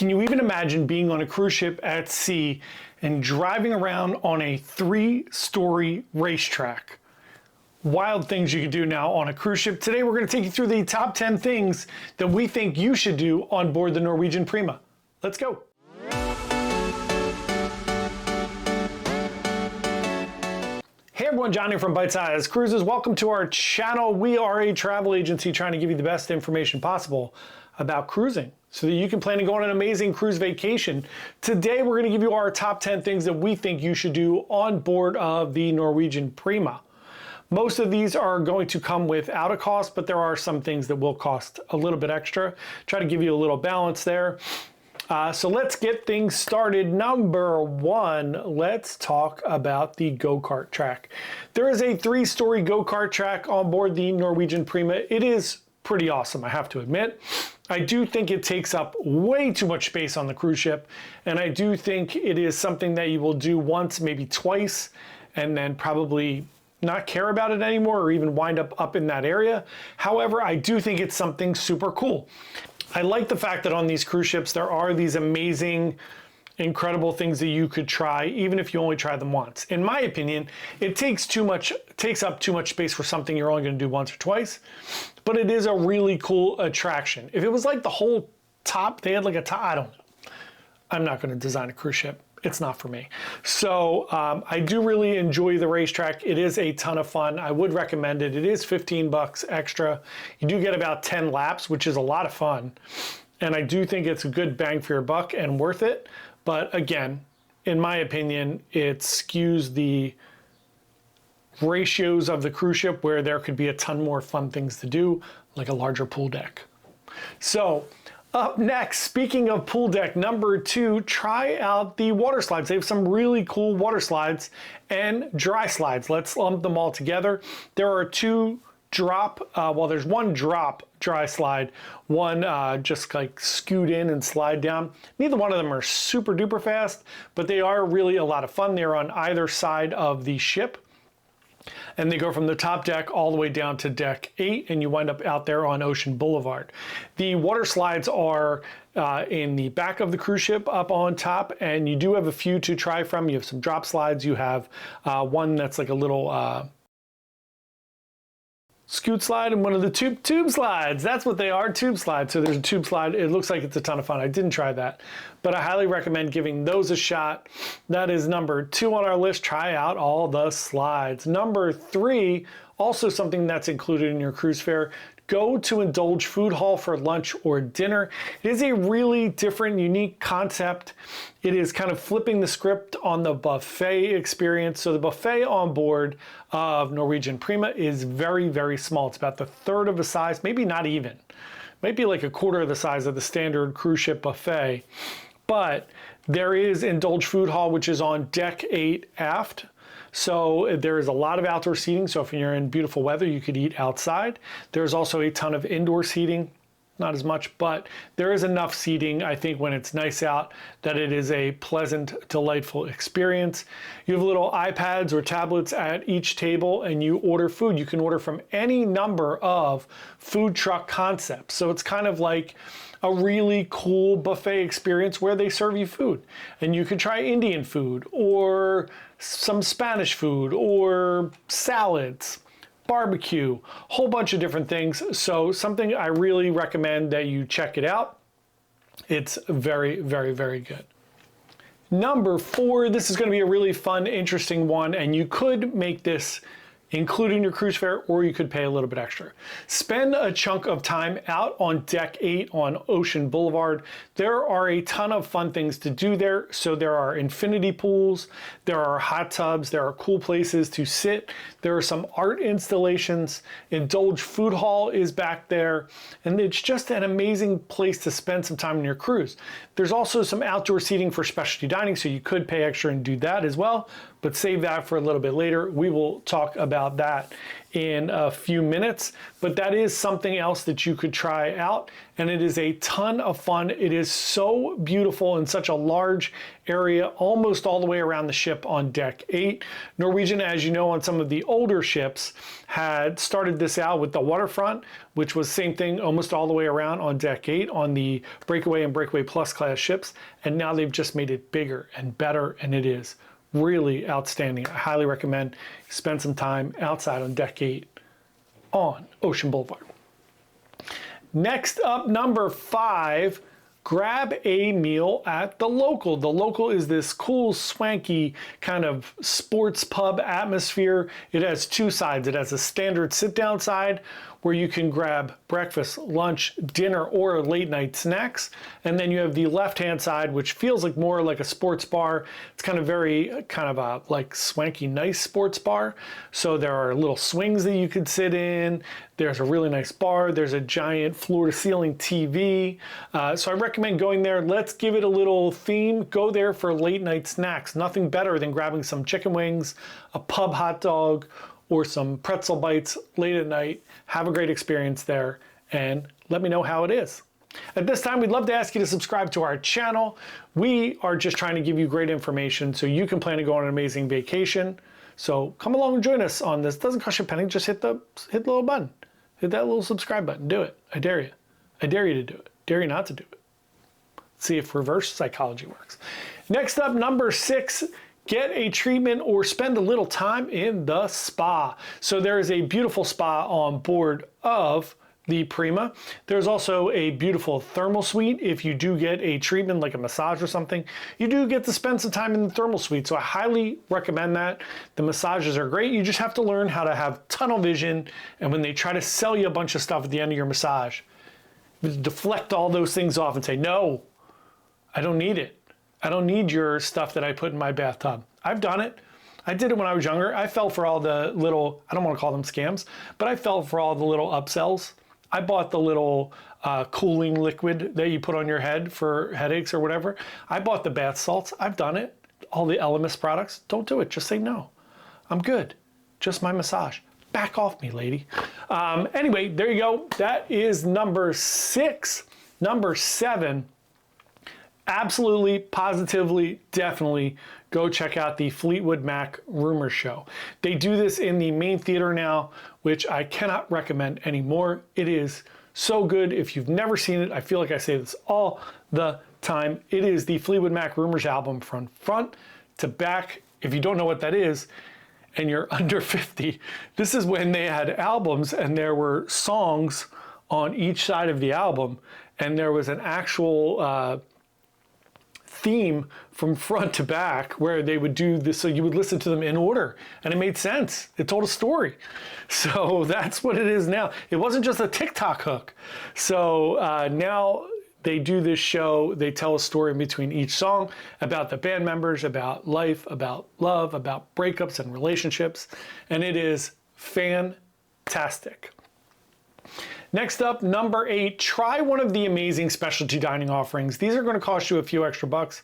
Can you even imagine being on a cruise ship at sea and driving around on a 3-story racetrack? Wild things you can do now on a cruise ship. Today we're going to take you through the top 10 things that we think you should do on board the Norwegian Prima. Let's go. Hey everyone, John here from Byte Size Cruises. Welcome to our channel. We are a travel agency trying to give you the best information possible about cruising so that you can plan to go on an amazing cruise vacation. Today we're going to give you our top 10 things that we think you should do on board of the Norwegian Prima. Most of these are going to come without a cost, but there are some things that will cost a little bit extra. Try to give you a little balance there. So let's get things started. Number one, let's talk about the go-kart track. There is a 3-story go-kart track on board the Norwegian Prima. It is pretty awesome, I have to admit. I do think it takes up way too much space on the cruise ship, and I do think it is something that you will do once, maybe twice, and then probably not care about it anymore or even wind up in that area. However, I do think it's something super cool. I like the fact that on these cruise ships there are these amazing, incredible things that you could try even if you only try them once. In my opinion, it takes up too much space for something you're only going to do once or twice, but it is a really cool attraction. If it was like the whole top, they had like a top, I don't know. I'm not going to design a cruise ship. It's not for me. So I do really enjoy the racetrack. It is a ton of fun. I would recommend it. It is 15 bucks extra. You do get about 10 laps, which is a lot of fun. And I do think it's a good bang for your buck and worth it. But again, in my opinion, it skews the ratios of the cruise ship where there could be a ton more fun things to do, like a larger pool deck. So up next, speaking of pool deck, number 2, try out the water slides. They have some really cool water slides and dry slides. Let's lump them all together. There are 2 drop, there's 1 drop dry slide, one just like scoot in and slide down. Neither one of them are super duper fast, but they are really a lot of fun. They're on either side of the ship, and they go from the top deck all the way down to deck 8, and you wind up out there on Ocean Boulevard. The water slides are in the back of the cruise ship up on top, and you do have a few to try from. You have some drop slides. You have one that's like a little scoot slide and one of the tube slides. That's what they are, tube slides. So there's a tube slide. It looks like it's a ton of fun. I didn't try that, but I highly recommend giving those a shot. That is number 2 on our list. Try out all the slides. Number 3, also something that's included in your cruise fare. Go to Indulge Food Hall for lunch or dinner. It is a really different, unique concept. It is kind of flipping the script on the buffet experience. So the buffet on board of Norwegian Prima is very, very small. It's about the third of the size, maybe not even. Might be like a quarter of the size of the standard cruise ship buffet. But there is Indulge Food Hall, which is on deck 8 aft. So there is a lot of outdoor seating. So if you're in beautiful weather, you could eat outside. There's also a ton of indoor seating. Not as much, but there is enough seating, I think, when it's nice out, that it is a pleasant, delightful experience. You have little iPads or tablets at each table, and you order food. You can order from any number of food truck concepts. So it's kind of like a really cool buffet experience where they serve you food. And you can try Indian food or some Spanish food or salads, barbecue, whole bunch of different things. So something I really recommend that you check it out. It's very, very, very good. Number 4, this is going to be a really fun, interesting one, and you could make this including your cruise fare, or you could pay a little bit extra. Spend a chunk of time out on deck 8 on Ocean Boulevard. There are a ton of fun things to do there. So there are infinity pools, there are hot tubs, there are cool places to sit. There are some art installations. Indulge Food Hall is back there, and it's just an amazing place to spend some time on your cruise. There's also some outdoor seating for specialty dining, so you could pay extra and do that as well. but save that for a little bit later. We will talk about that in a few minutes, but that is something else that you could try out, and it is a ton of fun. It is so beautiful in such a large area, almost all the way around the ship on deck 8. Norwegian, as you know, on some of the older ships, had started this out with the waterfront, which was same thing almost all the way around on deck 8 on the Breakaway and Breakaway Plus class ships, and now they've just made it bigger and better, and it is really outstanding. I highly recommend spend some time outside on deck 8 on Ocean Boulevard. Next up, number 5, grab a meal at the Local. The Local is this cool, swanky kind of sports pub atmosphere. It has two sides. It has a standard sit-down side where you can grab breakfast, lunch, dinner, or late night snacks. And then you have the left-hand side, which feels like more like a sports bar. It's kind of very like swanky, nice sports bar. So there are little swings that you could sit in. There's a really nice bar. There's a giant floor-to-ceiling TV. So I recommend going there. Let's give it a little theme. Go there for late night snacks. Nothing better than grabbing some chicken wings, a pub hot dog, or some pretzel bites late at night. Have a great experience there, and let me know how it is. At this time, we'd love to ask you to subscribe to our channel. We are just trying to give you great information so you can plan to go on an amazing vacation. So come along and join us on this. It doesn't cost you a penny. Just hit the little button. Hit that little subscribe button. Do it. I dare you. I dare you to do it. Dare you not to do it. Let's see if reverse psychology works. Next up, number 6. Get a treatment or spend a little time in the spa. So there is a beautiful spa on board of the Prima. There's also a beautiful thermal suite. If you do get a treatment like a massage or something, you do get to spend some time in the thermal suite. So I highly recommend that. The massages are great. You just have to learn how to have tunnel vision. And when they try to sell you a bunch of stuff at the end of your massage, deflect all those things off and say, no, I don't need it. I don't need your stuff that I put in my bathtub. I've done it. I did it when I was younger. I fell for all the little, I don't want to call them scams, but I fell for all the little upsells. I bought the little cooling liquid that you put on your head for headaches or whatever. I bought the bath salts. I've done it. All the Elemis products. Don't do it. Just say no. I'm good. Just my massage. Back off me, lady. Anyway, there you go. That is number 6. Number 7. Absolutely, positively, definitely go check out the Fleetwood Mac Rumors show. They do this in the main theater now, which I cannot recommend anymore. It is so good. If you've never seen it, I feel like I say this all the time. It is the Fleetwood Mac Rumors album from front to back. If you don't know what that is, and you're under 50, this is when they had albums and there were songs on each side of the album, and there was an actual theme from front to back where they would do this, so you would listen to them in order, and it made sense. It told a story. So that's what it is now. It wasn't just a TikTok hook. So now they do this show. They tell a story in between each song about the band members, about life, about love, about breakups and relationships, and it is fantastic. Next up, number 8, try one of the amazing specialty dining offerings. These are going to cost you a few extra bucks.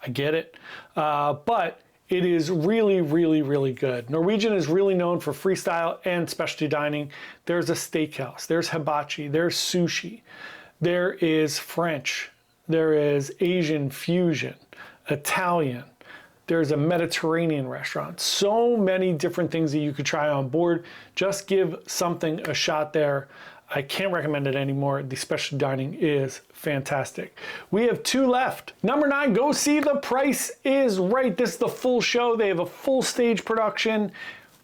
I get it. But it is really, really, really good. Norwegian is really known for freestyle and specialty dining. There's a steakhouse. There's hibachi. There's sushi. There is French. There is Asian fusion, Italian. There's a Mediterranean restaurant. So many different things that you could try on board. Just give something a shot there. I can't recommend it anymore. The specialty dining is fantastic. We have 2 left. Number 9, go see The Price is Right. This is the full show. They have a full stage production.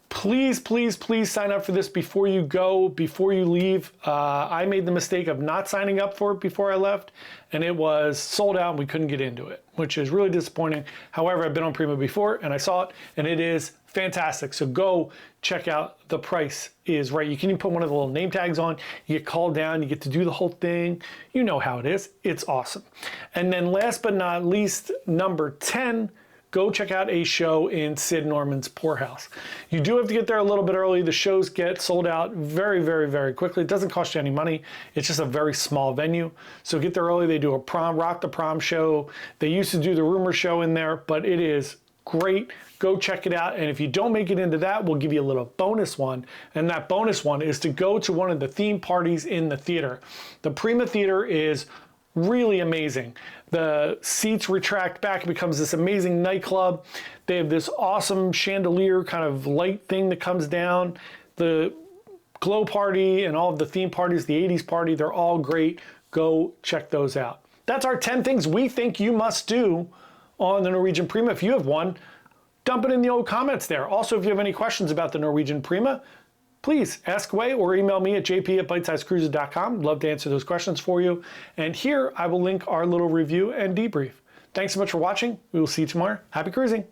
Please, please, please sign up for this before you go, before you leave. I made the mistake of not signing up for it before I left, and it was sold out and we couldn't get into it, which is really disappointing. However, I've been on Prima before and I saw it, and it is fantastic. So go check out The Price is Right. You can even put one of the little name tags on. You get called down. You get to do the whole thing. You know how it is. It's awesome. And then last but not least, number 10, go check out a show in Sid Norman's Poorhouse. You do have to get there a little bit early. The shows get sold out very, very, very quickly. It doesn't cost you any money. It's just a very small venue. So get there early. They do a prom, Rock the Prom show. They used to do the Rumor show in there, but it is great. Go check it out. And if you don't make it into that, we'll give you a little bonus one. And that bonus one is to go to one of the theme parties in the theater. The Prima Theater is really amazing. The seats retract back, it becomes this amazing nightclub. They have this awesome chandelier kind of light thing that comes down. The glow party and all of the theme parties, the 80s party, they're all great. Go check those out. That's our 10 things we think you must do on the Norwegian Prima. If you have one, dump it in the old comments there. Also, if you have any questions about the Norwegian Prima, please ask away or email me at jp@bytesizecruises.com. Love to answer those questions for you. And here I will link our little review and debrief. Thanks so much for watching. We will see you tomorrow. Happy cruising.